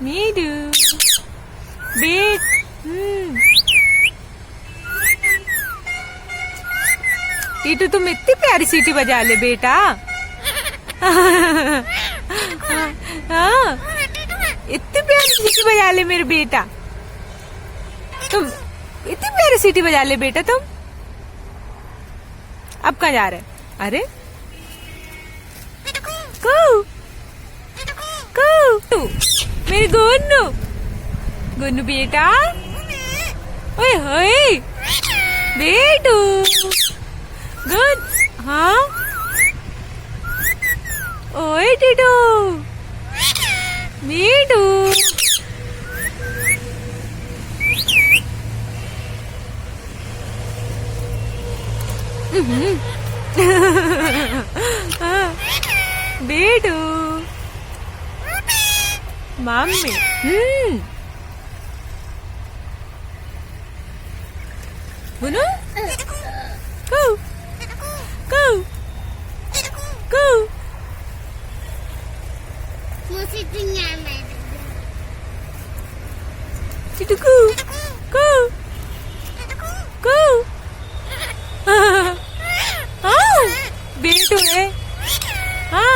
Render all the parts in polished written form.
मीडू बेट टीटू तुम इतनी प्यारी सीटी बजा ले बेटा। हाँ इतनी प्यारी सीटी बजा ले मेरे बेटा। तुम इतनी प्यारी सीटी बजा ले बेटा तुम। अब कहाँ जा रहे? अरे कू कू मेरी गुन्नू गुन्नू बेटा। ओए होए बेटू गुड। हाँ ओए टीटू मीटू बेटू मम्मी गुनू कू कू कू टीटू कू कू कू। हाँ बेटू है। हाँ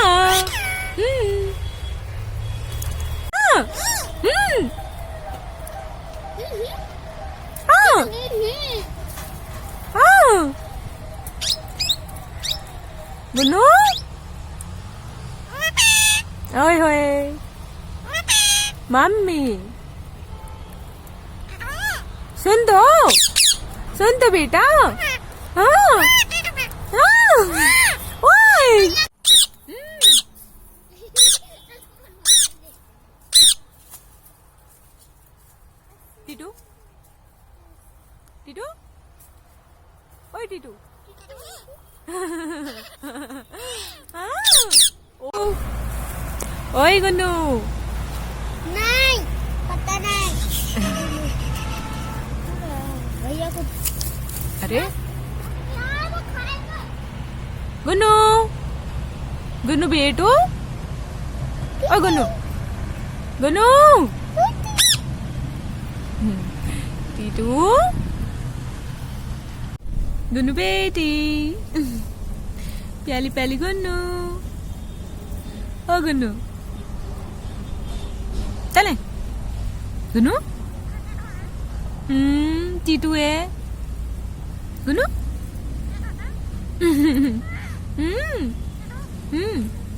हाँ हाँ हाँ गुन्नू ओए होए मम्मी सुन तो बेटा। हाँ हाँ ओए टीटू टीटू ओए टीटू। ओए गुन्नू नहीं पता नहीं भैया को। अरे गुन्नू गुन्नू बेटू ओ गुन्नू गुन्नू टीटू गुन्नू बेटी प्याली प्याली गुन्नू ओ गुन्नू चले गुन्नू टीटू है गुन्नू